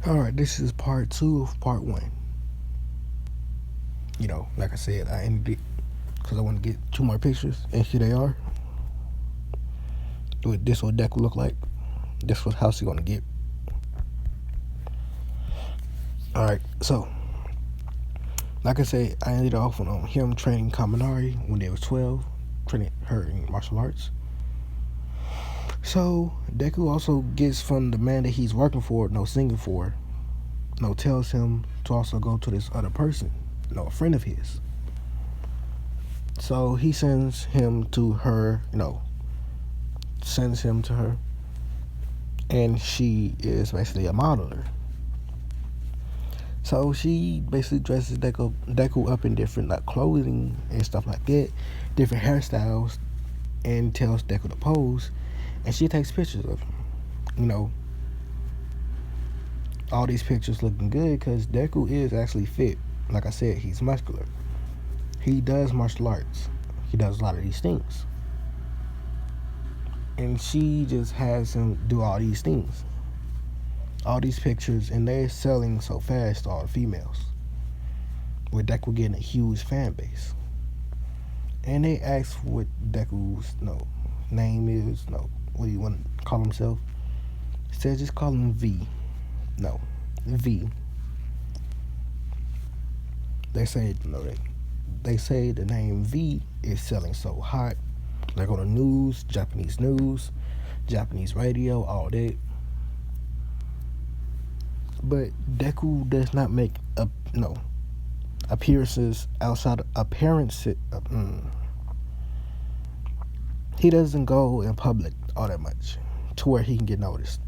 Alright, this is part 2 of part 1. Like I said, I ended it because I want to get 2 more pictures, and here they are. This what deck will look like. This what house you're going to get. Alright, so, like I said, I ended off on him training Kaminari when they was 12, training her in martial arts. So, Deku also gets from the man that he's working for, singing for, tells him to also go to this other person, a friend of his. So he sends him to her, and she is basically a modeler. So she basically dresses Deku up in different clothing and stuff like that, different hairstyles, and tells Deku to pose, and she takes pictures of him. All these pictures looking good because Deku is actually fit. Like I said, he's muscular. He does martial arts. He does a lot of these things. And she just has him do all these things. All these pictures, and they're selling so fast to all the females. With Deku getting a huge fan base. And they ask what Deku's name is. What do you want to call himself? He said just call him V. V. They say they say the name V is selling so hot. They go to news, Japanese radio, all that. But Deku does not make appearances outside of appearances. He doesn't go in public all that much to where he can get noticed.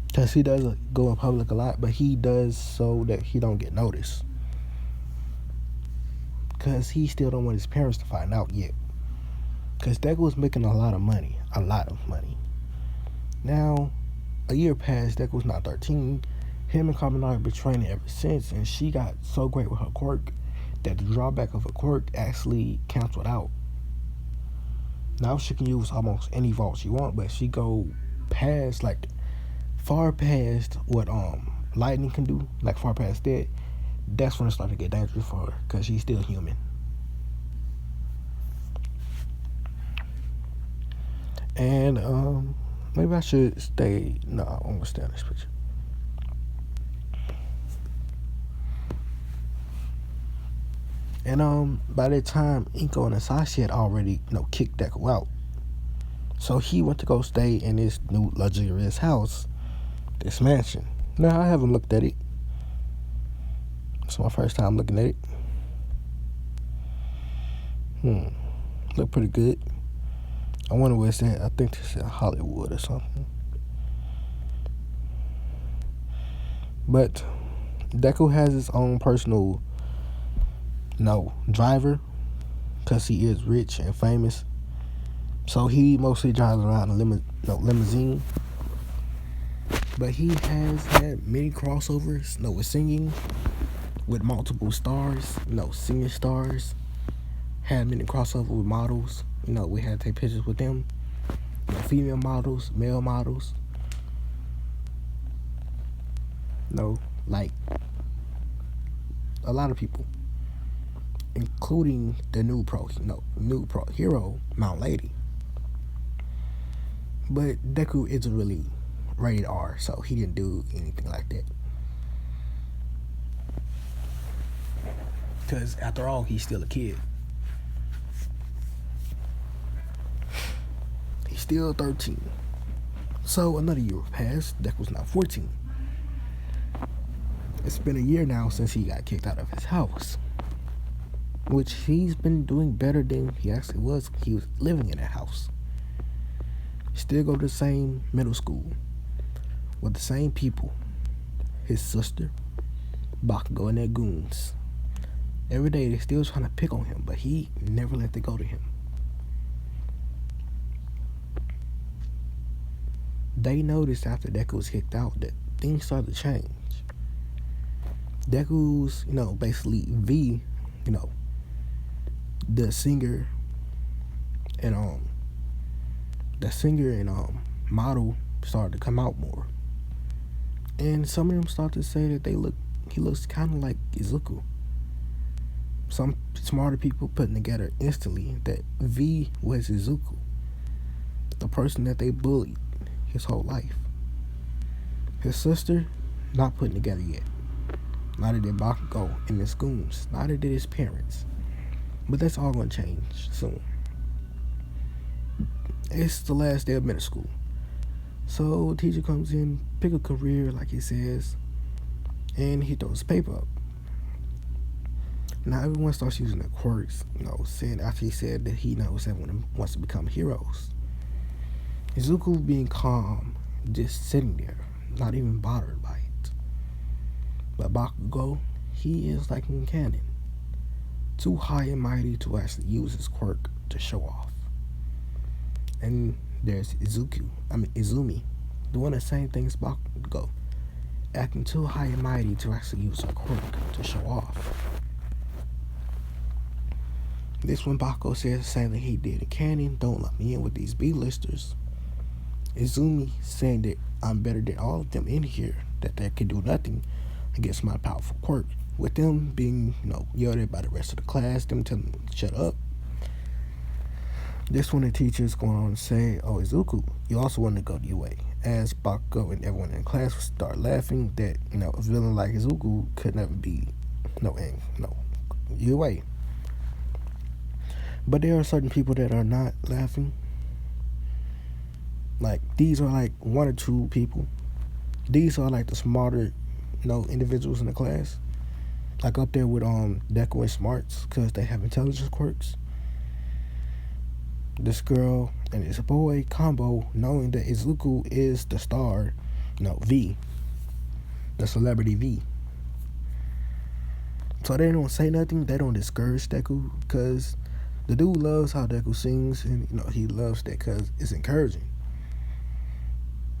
Because he doesn't go in public a lot, but he does so that he don't get noticed. Because he still don't want his parents to find out yet. Because Deku was making a lot of money. Now, a year passed, Deku's not 13. Him and Kaminari have been training ever since, and she got so great with her quirk that the drawback of her quirk actually canceled out. Now she can use almost any vault she wants, but she go past, far past what lightning can do, far past that. That's when it started to get dangerous for her, because she's still human. And maybe I should stay. No, I won't stay on this picture. And by that time, Inko and Asashi had already kicked Deku out. So he went to go stay in this new luxurious house, this mansion. Now, I haven't looked at it. It's my first time looking at it. Look pretty good. I wonder where it's at. I think it's in Hollywood or something. But Deku has his own personal, driver, because he is rich and famous. So he mostly drives around in a limousine. But he has had many crossovers, with singing, with multiple stars, singing stars. Had many crossover with models. We had to take pictures with them. Female models, male models. A lot of people. Including the new pro hero, Mount Lady. But Deku isn't really rated R, so he didn't do anything like that. Because after all, he's still a kid. He's still 13. So another year passed. Deku's now 14. It's been a year now since he got kicked out of his house. Which he's been doing better than he actually was. He was living in that house. Still go to the same middle school. With the same people. His sister, Bakugo, and their goons. Every day they're still trying to pick on him, but he never let it go to him. They noticed after Deku was kicked out that things started to change. Deku's, basically V, the singer and model started to come out more. And some of them started to say that he looks kind of like Izuku. Some smarter people putting together instantly that V was Izuku, the person that they bullied his whole life. His sister, not putting together yet. Neither did Bakugo and his goons. Neither did his parents. But that's all going to change soon. It's the last day of middle school. So teacher comes in, pick a career like he says, and he throws paper up. Now everyone starts using the quirks, saying after he said that he knows everyone wants to become heroes. Izuku being calm, just sitting there, not even bothered by it. But Bakugo, he is like in canon, too high and mighty to actually use his quirk to show off. And there's Izumi, doing the same thing as Bakugo, acting too high and mighty to actually use her quirk to show off. This one, Bakugo says the same thing he did in canon, don't let me in with these B-listers. Izumi saying that I'm better than all of them in here, that they can do nothing against my powerful quirk. With them being, yelled at by the rest of the class, them telling them to shut up. This one, the teacher is going on to say, oh, Izuku, you also want to go to UA. As Bakugo and everyone in class would start laughing that, a villain like Izuku could never be, UA. But there are certain people that are not laughing. Like, these are like one or two people. These are like the smarter, individuals in the class. Like up there with deku and smarts, because they have intelligence quirks. This girl and this boy combo, knowing that Izuku is the star, V, the celebrity V. So they don't say nothing. They don't discourage Deku, because the dude loves how Deku sings, and he loves that because it's encouraging.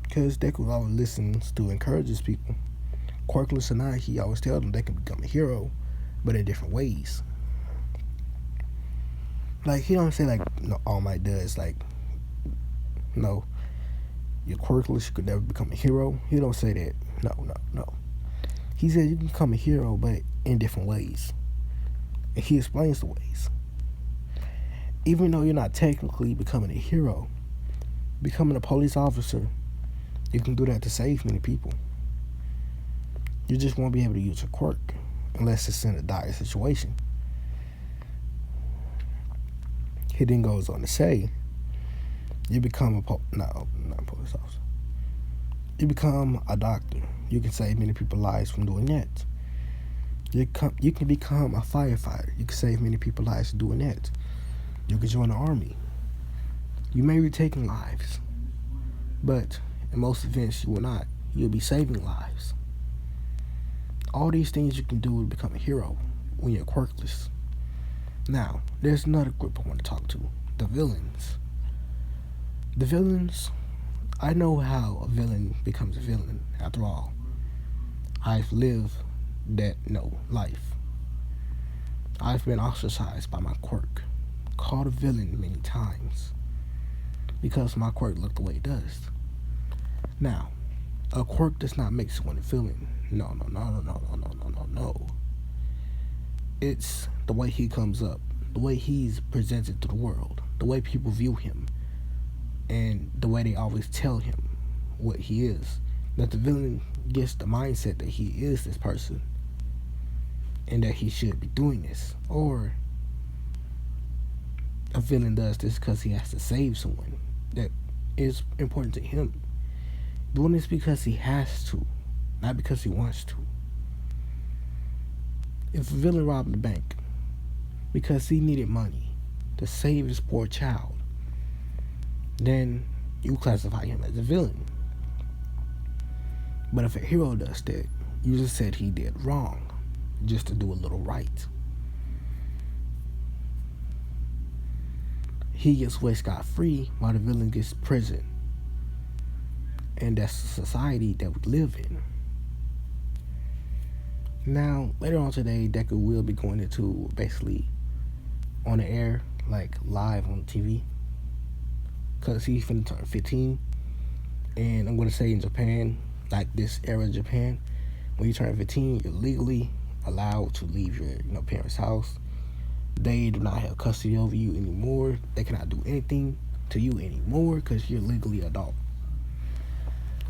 Because Deku always listens to encourages people. Quirkless or not, he always tells them they can become a hero, but in different ways. Like, he don't say, All Might does, you're quirkless, you could never become a hero. He don't say that. No. He said you can become a hero, but in different ways. And he explains the ways. Even though you're not technically becoming a hero, becoming a police officer, you can do that to save many people. You just won't be able to use your quirk unless it's in a dire situation. He then goes on to say, you become not a police officer. You become a doctor. You can save many people's lives from doing that. You can become a firefighter. You can save many people's lives from doing that. You can join the army. You may be taking lives, but in most events you will not. You'll be saving lives. All these things you can do to become a hero when you're quirkless. Now, there's another group I want to talk to. The villains. The villains, I know how a villain becomes a villain. After all, I've lived that life. I've been ostracized by my quirk, called a villain many times, because my quirk looked the way it does. Now, a quirk does not make someone a villain. No. It's the way he comes up, the way he's presented to the world, the way people view him, and the way they always tell him what he is. That the villain gets the mindset that he is this person and that he should be doing this. Or a villain does this because he has to save someone that is important to him. Doing this because he has to, not because he wants to. If a villain robbed the bank because he needed money to save his poor child, then you classify him as a villain. But if a hero does that, you just said he did wrong just to do a little right. He gets away scot-free while the villain gets prison. And that's the society that we live in. Now, later on today, Deku will be going into basically on the air, like live on TV, because he's finna turn 15. And I'm gonna say in Japan, like this era of Japan, when you turn 15, you're legally allowed to leave your parents' house. They do not have custody over you anymore. They cannot do anything to you anymore because you're legally adult.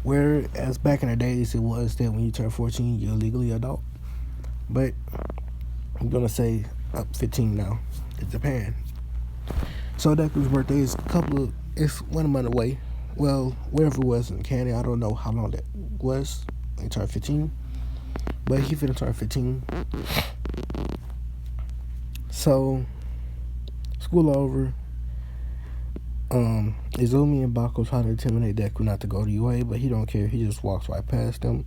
Whereas back in the days, it was that when you turn 14, you're legally adult. But I'm gonna say up 15 now in Japan. So Deku's birthday is it's 1 month away. Well, wherever it was in Canada, I don't know how long that was. He turned 15, but he finna turn 15. So school over. Izumi and Bako try to intimidate Deku not to go to UA, but he don't care. He just walks right past them.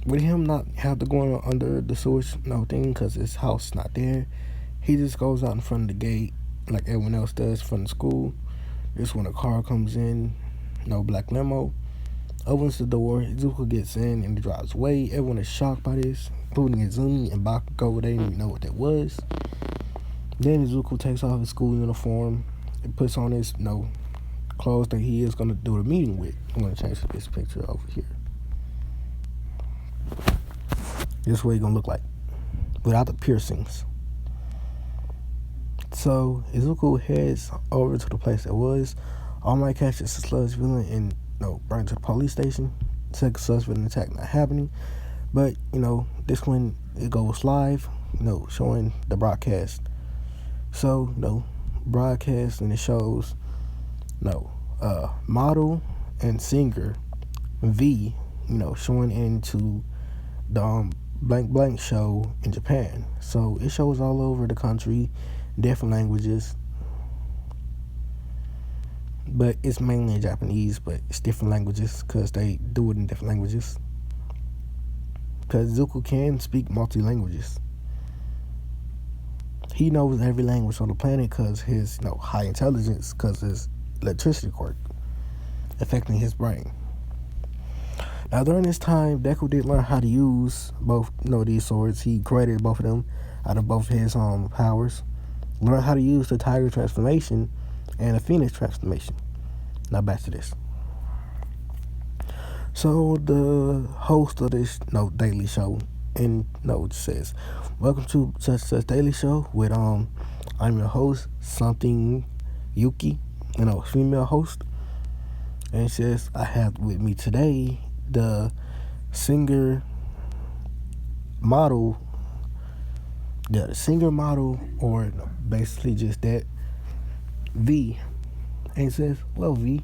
With him not have to go under the sewage thing because his house not there, he just goes out in front of the gate like everyone else does from the school. Just when a car comes in, black limo, opens the door, Izuku gets in and he drives away. Everyone is shocked by this, including Izumi and Bakugo. They didn't even know what that was. Then Izuku takes off his school uniform and puts on his clothes that he is going to do the meeting with. I'm going to change this picture over here. This is what he's going to look like without the piercings. So Izuku heads over to the place that was. All Might catches the sludge villain and bring to the police station. Second suspect attack not happening. But, this one it goes live, showing the broadcast. So, broadcast and it shows model and singer V, showing into the blank blank show in Japan. So it shows all over the country, different languages, but it's mainly in Japanese, but it's different languages because they do it in different languages. Because Zuko can speak multi-languages. He knows every language on the planet because his high intelligence, because his electricity quirk affecting his brain. Now during this time, Deku did learn how to use both these swords. He created both of them out of both his powers. Learned how to use the Tiger transformation and the Phoenix transformation. Now back to this. So the host of this daily show and it says, "Welcome to such daily show with I'm your host, something Yuki, female host." And it says, "I have with me today the singer model, or basically just that, V." And it says, "Well, V,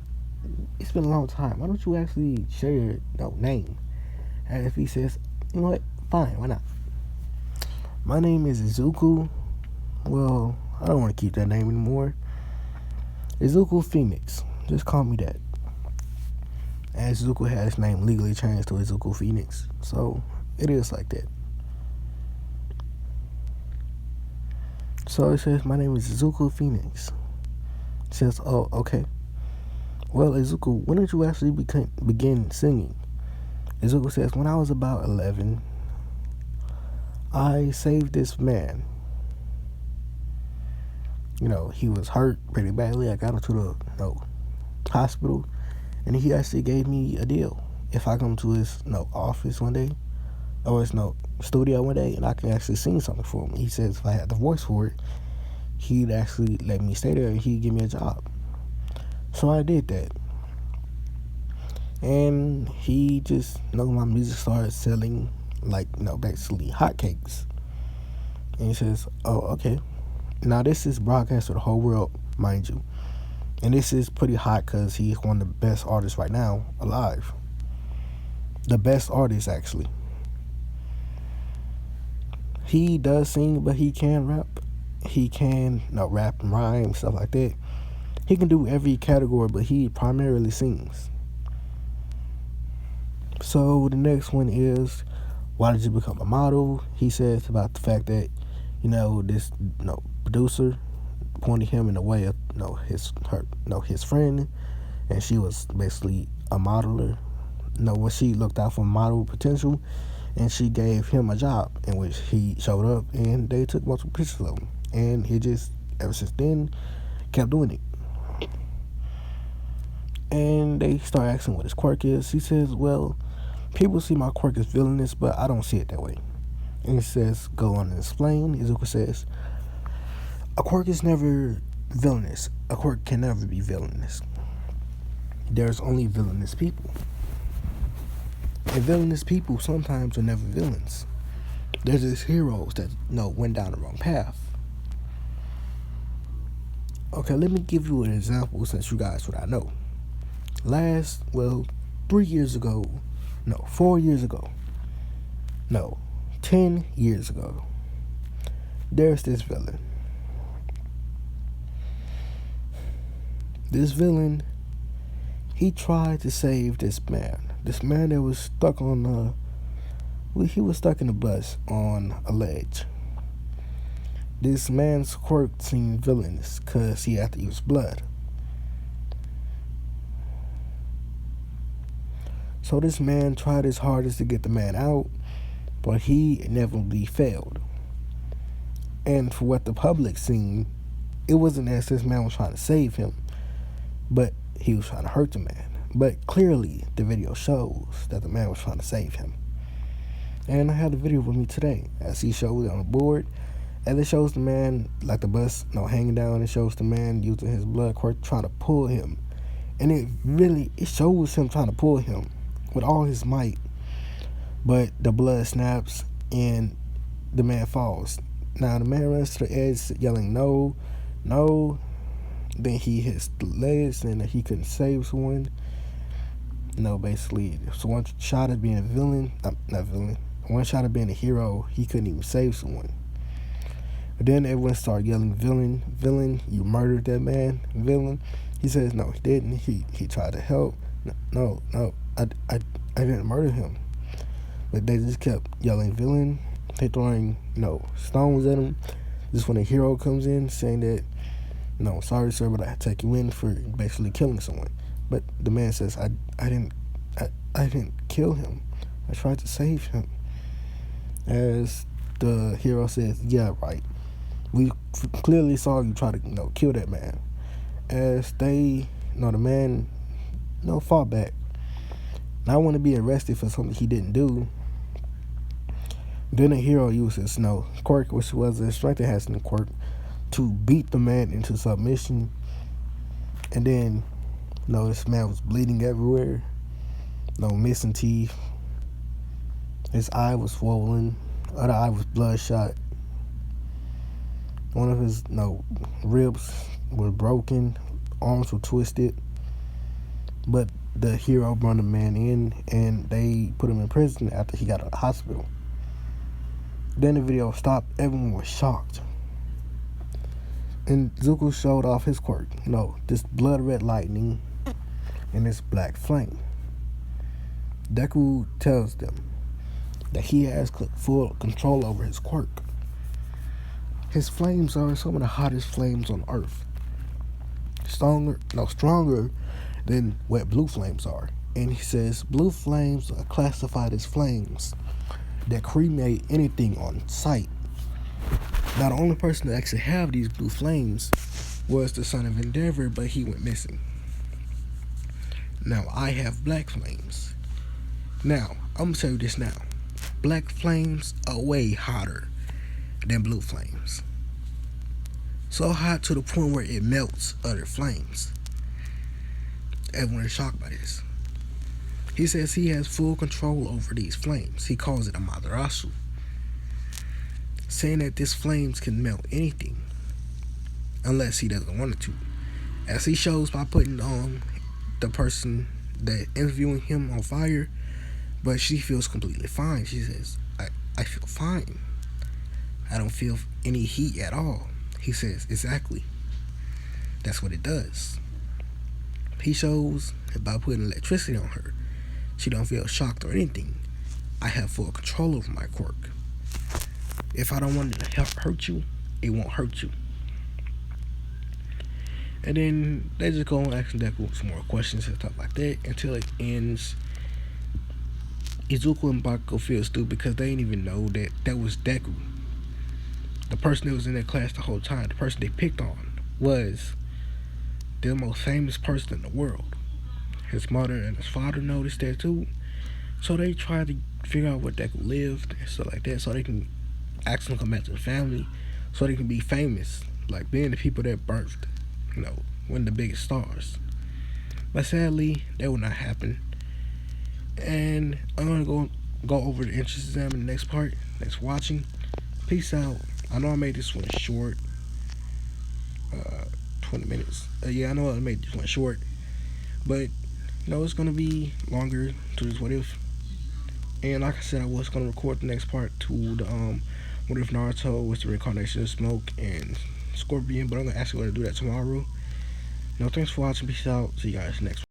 it's been a long time. Why don't you actually share your name?" And if he says, "You know what? Fine, why not? My name is Izuku. Well, I don't want to keep that name anymore. Izuku Phoenix. Just call me that." As Izuku had his name legally changed to Izuku Phoenix. So it is like that. So it says, "My name is Izuku Phoenix." It says, "Oh, okay. Well, Izuku, when did you actually begin singing?" Izuku says, "When I was about 11, I saved this man. He was hurt pretty badly. I got him to the hospital, and he actually gave me a deal. If I come to his office one day, or his studio one day, and I can actually sing something for him. He says if I had the voice for it, he'd actually let me stay there and he'd give me a job." So I did that. And he just, my music started selling like, basically hotcakes. And he says, "Oh, okay." Now this is broadcast to the whole world, mind you. And this is pretty hot because he's one of the best artists right now alive. The best artist, actually. He does sing, but he can rap. He can rap and rhyme, stuff like that. He can do every category, but he primarily sings. So the next one is, "Why did you become a model?" He says about the fact that, this producer pointed him in the way of his friend, and she was basically a modeler. When she looked out for model potential, and she gave him a job in which he showed up, and they took multiple pictures of him, and he just ever since then kept doing it. And they start asking what his quirk is. He says, well, people see my quirk as villainous, but I don't see it that way. And he says, go on and explain. Izuku says, a quirk is never villainous. A quirk can never be villainous. There's only villainous people. And villainous people sometimes are never villains. There's just heroes that went down the wrong path. Okay, let me give you an example since you guys would I know. 3 years ago, 4 years ago, 10 years ago, there's this villain. This villain, he tried to save this man. This man that was stuck on he was stuck in a bus on a ledge. This man's quirk seemed villainous because he had to use blood. So this man tried his hardest to get the man out, but he inevitably failed. And for what the public seen, it wasn't as this man was trying to save him, but he was trying to hurt the man. But clearly, the video shows that the man was trying to save him. And I had the video with me today, as he showed on the board. And it shows the man, like the bus, hanging down. It shows the man using his blood quirk trying to pull him. And it shows him trying to pull him with all his might. But the blood snaps and the man falls. Now the man runs to the edge yelling, no, no. Then he hits the legs and he couldn't save someone. Basically, so one shot at being a villain, not villain, one shot at being a hero, he couldn't even save someone. But then everyone started yelling, villain, villain, you murdered that man, villain. He says, no, he didn't. He tried to help. No, I didn't murder him. But they just kept yelling, villain. They throwing, stones at him. Just when a hero comes in saying that, sorry, sir, but I take you in for basically killing someone. But the man says, I didn't kill him. I tried to save him. As the hero says, yeah, right. We clearly saw you try to, kill that man. As they, the man, fought back. Now I want to be arrested for something he didn't do. Then the hero uses, quirk, which was a strength enhancing quirk, to beat the man into submission. And then, this man was bleeding everywhere. Missing teeth. His eye was swollen. Other eye was bloodshot. One of his, ribs were broken. Arms were twisted. But the hero brought the man in and they put him in prison after he got out of the hospital. Then the video stopped. Everyone was shocked. And Zuko showed off his quirk. This blood red lightning and this black flame. Deku tells them that he has full control over his quirk. His flames are some of the hottest flames on Earth. Stronger than what blue flames are. And he says blue flames are classified as flames that cremate anything on sight. Now the only person that actually have these blue flames was the son of Endeavor, but he went missing. Now I have black flames. Now I'm gonna tell you this now. Black flames are way hotter than blue flames. So hot to the point where it melts other flames. Everyone is shocked by this. He says he has full control over these flames. He calls it a Madarasu. Saying that these flames can melt anything. Unless he doesn't want it to. As he shows by putting the person that interviewing him on fire. But she feels completely fine. She says, I feel fine. I don't feel any heat at all. He says, exactly. That's what it does. He shows that by putting electricity on her, she don't feel shocked or anything. I have full control over my quirk. If I don't want it to hurt you, it won't hurt you. And then they just go on asking Deku some more questions and stuff like that until it ends. Izuku and Bakugo feel stupid because they didn't even know that was Deku. The person that was in that class the whole time, the person they picked on, was the most famous person in the world. his mother and his father noticed that too. So they tried to figure out where Deku lived and stuff like that, so they can ask him to come back to the family, so they can be famous, like being the people that birthed, one of the biggest stars. But sadly, that will not happen. And I'm gonna go over the entrance exam in the next part. Thanks for watching. Peace out. I know I made this one short, 20 minutes. Yeah, I know I made this one short, but it's gonna be longer to this what if. And like I said, I was gonna record the next part to the what if Naruto was the reincarnation of Smoke and Scorpion, but I'm gonna actually gonna do that tomorrow. Thanks for watching. Peace out. See you guys next.